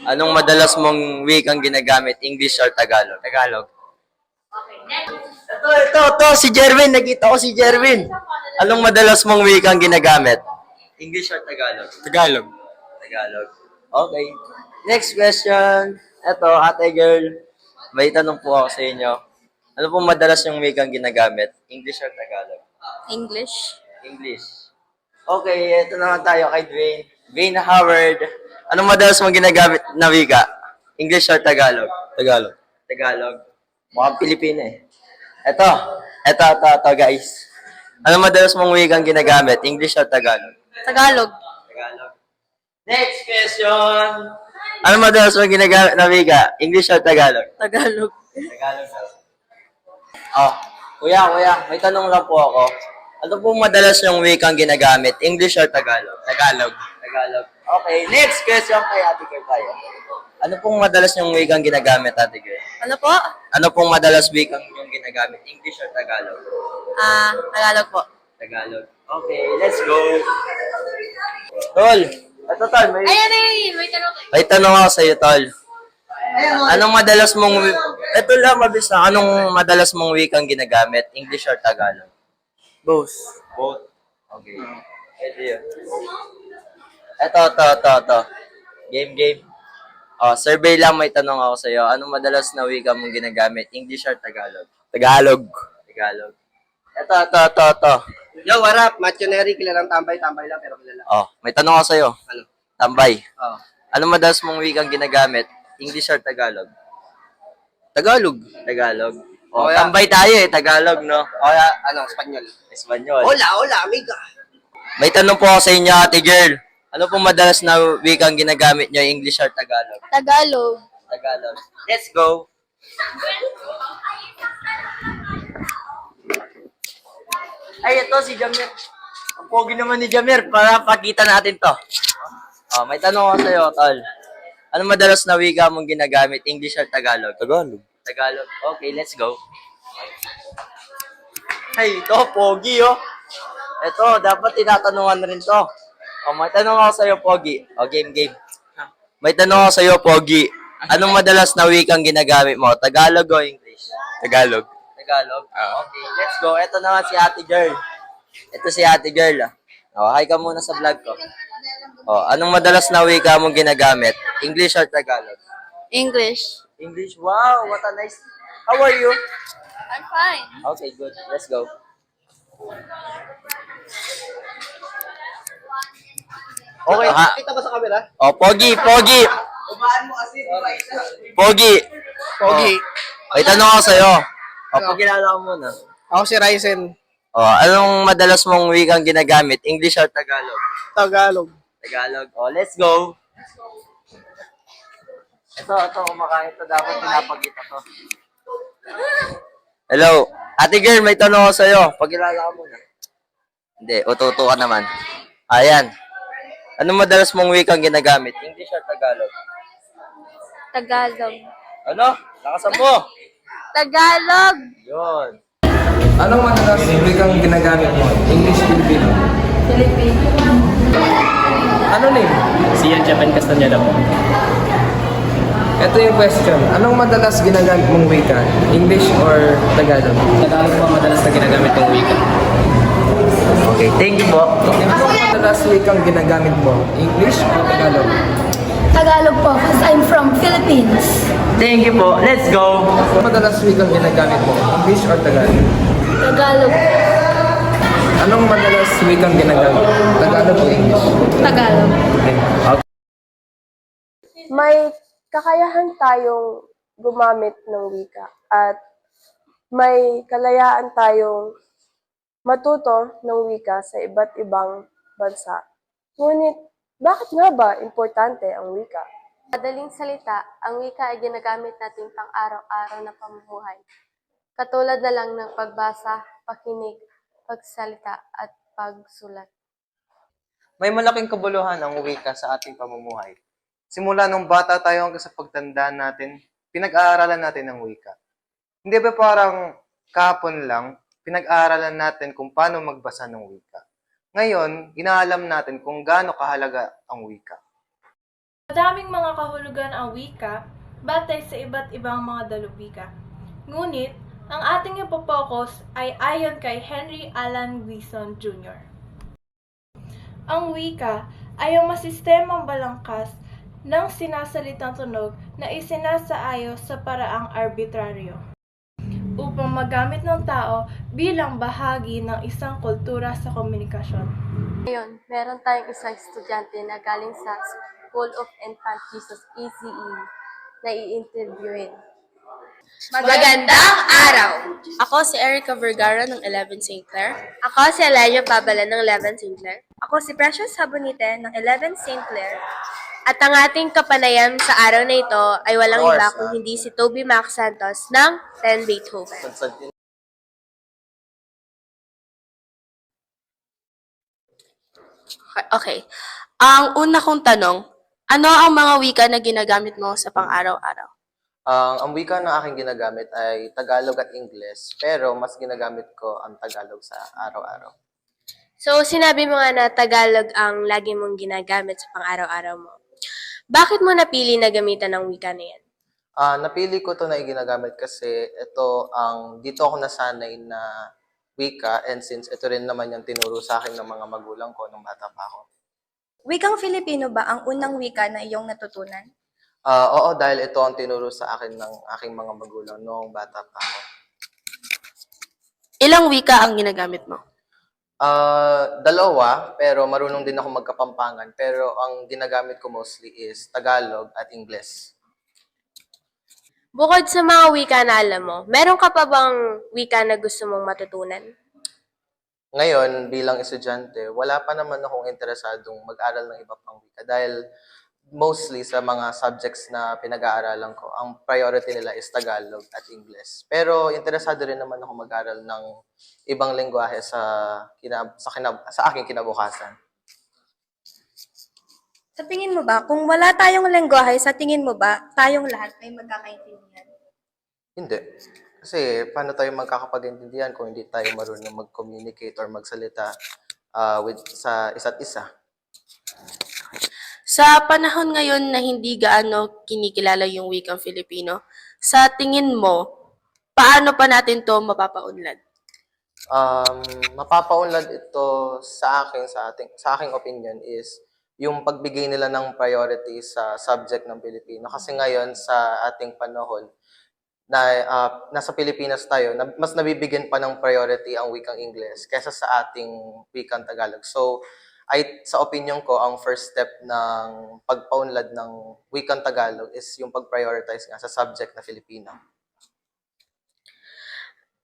Anong madalas mong wikang ginagamit? English or Tagalog? Tagalog. Ito, si Jerwin. Nakita ko si Jerwin. Anong madalas mong wikang ginagamit? English or Tagalog? Tagalog. Tagalog. Okay. Next question. Ito, ate girl. May tanong po ako sa inyo. Ano pong madalas yung wikang ginagamit? English or Tagalog? English. English. Okay, ito naman tayo kay Dwayne. Dwayne Howard. Anong madalas mong ginagamit na wika? English or Tagalog? Tagalog. Tagalog. Mukhang Pilipino eh. Ito, guys. Anong madalas mong wikang ginagamit? English or Tagalog? Tagalog. Tagalog. Next question. Anong madalas mong ginagamit na wika? English or Tagalog? Tagalog. Tagalog. Oh, kuya, may tanong lang po ako. Ano po madalas yung wikang ginagamit? English or Tagalog? Tagalog. Tagalog. Okay, next question kay Ate Girl tayo. Ano pong madalas yung wikang ginagamit, Ate Girl? Ano po? Ano pong madalas wikang yung ginagamit? English or Tagalog? Tagalog po. Tagalog. Okay, let's go. Tol, Tol, May tanong. may tanong ako sa iyo, Tol. Anong madalas mong, ito lang, mabilis na, anong madalas mong wikang ginagamit? English or Tagalog? Both. Both. Okay. Ito yun. Ito. Game. Oh, survey lang, may tanong ako sa iyo. Anong madalas na wika mong ginagamit? English or Tagalog? Tagalog. Tagalog. Ito. Yo, what up? Macho Neri, kilalang tambay lang pero kilala. Oh, may tanong ako sa iyo. Ano? Tambay. Oh. Anong madalas mong wikang ginagamit? English or Tagalog? Tagalog. Tagalog. Oh, Oh, yeah. tambay tayo eh, Tagalog, no? O, Espanyol. Espanyol. Hola, amiga. May tanong po ako sa inyo, ate girl. Ano pong madalas na wikang ginagamit nyo, English or Tagalog? Tagalog. Tagalog. Let's go. Ay, ito si Jamir. Ang pogi naman ni Jamir. Para pakita natin to. Oh, may tanong ako sa'yo, tol. Ano madalas na wika mong ginagamit, English or Tagalog? Tagalog. Tagalog. Okay, let's go. Ay, ito, pogi, oh. Ito, dapat tinatanungan rin to. Oh, may tanong ako sa'yo, Pogi. Oh, game. May tanong ako sa'yo, Pogi. Anong madalas na wikang ginagamit mo? Tagalog o English? Tagalog. Tagalog? Okay, let's go. Ito naman si ate girl. Ito si ate girl. Oh, hi ka muna sa vlog ko. Oh, anong madalas na wika mong ginagamit? English or Tagalog? English. English. Wow, what a nice. How are you? I'm fine. Okay, good. Let's go. Okay, ha? Kita ba sa camera? Oh, Pogi. Umaan mo kasi. Pogi. Pogi. May tanong ako sa'yo. O, pagkilala ko muna. Ako si Ryzen. O, anong madalas mong wikang ginagamit? English or Tagalog? Tagalog. Tagalog. O, let's go. Ito, kumakain to. Dapat pinapagita to. Hello. Ate girl, may tanong ako sa'yo. Pagkilala ko muna. Hindi, ututo ka naman. Ayan. Anong madalas mong wikang ginagamit? English or Tagalog? Tagalog. Ano? Lakasan mo. Tagalog. Yun. Anong madalas wikang ginagamit mo? English, Filipino. Filipino. Ano name? Si Japan Castañeda po. Ito yung question. Anong madalas ginagamit mong wika? English or Tagalog? Tagalog po madalas na ginagamit ng wika. Okay, thank you po. Anong madalas wikang ginagamit mo? English or Tagalog? Tagalog po, because I'm from Philippines. Thank you po. Let's go. Anong madalas wikang ginagamit mo? English or Tagalog? Tagalog. Anong madalas wikang ginagamit? Tagalog o English? Tagalog. May kakayahan tayong gumamit ng wika at may kalayaan tayong matuto ng wika sa iba't ibang bansa. Ngunit, bakit nga ba importante ang wika? Madaling salita, ang wika ay ginagamit natin pang-araw-araw na pamumuhay. Katulad na lang ng pagbasa, pakinig, pagsalita, at pagsulat. May malaking kabuluhan ang wika sa ating pamumuhay. Simula nung bata tayo hanggang sa pagtanda natin, pinag-aaralan natin ang wika. Hindi ba parang kahapon lang, pinag-aaralan natin kung paano magbasa ng wika. Ngayon, inaalam natin kung gaano kahalaga ang wika. Madaming mga kahulugan ang wika batay sa iba't ibang mga dalubika. Ngunit, ang ating ipopokus ay ayon kay Henry Alan Gleason Jr. Ang wika ay ang masistemang balangkas ng sinasalitang tunog na isinasaayos sa paraang arbitraryo upang magamit ng tao bilang bahagi ng isang kultura sa komunikasyon. Ngayon, meron tayong isang estudyante na galing sa School of Infant Jesus ECE na i-interviewin. Magandang araw! Ako si Erica Vergara ng 11 St. Clair. Ako si Elijah Pabala ng 11 St. Clair. Ako si Precious Habonite ng 11 St. Clair. At ang ating kapanayam sa araw na ito ay walang iba kung hindi si Toby Mac Santos ng 10 Beethoven. Okay. Ang una kong tanong, ano ang mga wika na ginagamit mo sa pang-araw-araw? Ang wika na aking ginagamit ay Tagalog at Ingles, pero mas ginagamit ko ang Tagalog sa araw-araw. So, sinabi mo nga na Tagalog ang lagi mong ginagamit sa pang-araw-araw mo. Bakit mo napili na gamitan ng wika na yan? Napili ko to na ginagamit kasi dito ako nasanay na wika, and since ito rin naman yung tinuro sa akin ng mga magulang ko nung bata pa ako. Wikang Filipino ba ang unang wika na iyong natutunan? Oo, dahil ito ang tinuro sa akin ng aking mga magulang noong bata pa ako. Ilang wika ang ginagamit mo? Dalawa, pero marunong din ako magkapampangan. Pero ang ginagamit ko mostly is Tagalog at Ingles. Bukod sa mga wika na alam mo, meron ka pa bang wika na gusto mong matutunan? Ngayon, bilang estudyante, wala pa naman akong interesadong mag-aral ng iba pang wika dahil mostly sa mga subjects na pinag-aaralan ko, ang priority nila is Tagalog at Ingles. Pero interesado rin naman ako mag-aral ng ibang lengguwahe sa aking kinabukasan. Sa tingin mo ba, kung wala tayong lengguwahe, sa tingin mo ba, tayong lahat ay magkakaintindihan? Hindi. Kasi paano tayo magkakapag-intindihan kung hindi tayo marunong mag-communicate or magsalita sa isa't isa? Sa panahon ngayon na hindi gaano kinikilala yung wikang Filipino, sa tingin mo, paano pa natin to mapapaunlad? Mapapaunlad ito sa aking opinion is yung pagbigay nila ng priority sa subject ng Pilipino. Kasi ngayon sa ating panahon na nasa Pilipinas tayo, mas nabibigyan pa ng priority ang wikang Ingles kaysa sa ating wikang Tagalog. So, sa opinion ko, ang first step ng pagpaunlad ng wikang Tagalog is yung pag-prioritize nga sa subject na Filipino.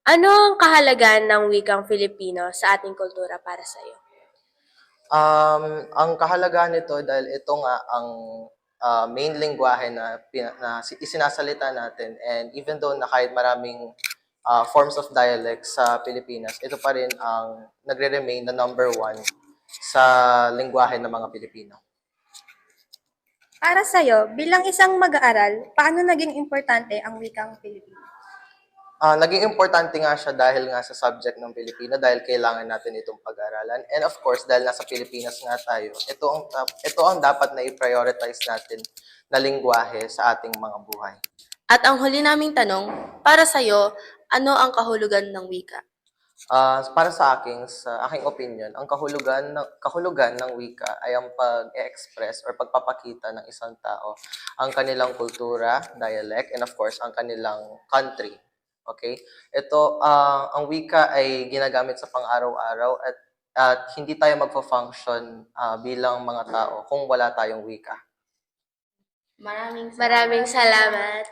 Ano ang kahalagaan ng wikang Filipino sa ating kultura para sa iyo? Ang kahalagaan nito dahil ito nga ang main lengguwahe na isinasalita natin, and even though na kahit maraming forms of dialect sa Pilipinas, ito pa rin ang nagre-remain na number 1 sa lengguwahe ng mga Pilipino. Para sa'yo, bilang isang mag-aaral, paano naging importante ang wikang Filipino? Naging importante nga siya dahil nga sa subject ng Pilipino, dahil kailangan natin itong pag-aralan. And of course, dahil nasa Pilipinas nga tayo, ito ang dapat na i-prioritize natin na lengguwahe sa ating mga buhay. At ang huli naming tanong, para sa'yo, ano ang kahulugan ng wika? Para sa aking opinion, ang kahulugan ng wika ay ang pag-express or pagpapakita ng isang tao ang kanilang kultura, dialect, and of course, ang kanilang country. Okay? Ang wika ay ginagamit sa pang-araw-araw at hindi tayo magfa-function bilang mga tao kung wala tayong wika. Maraming salamat.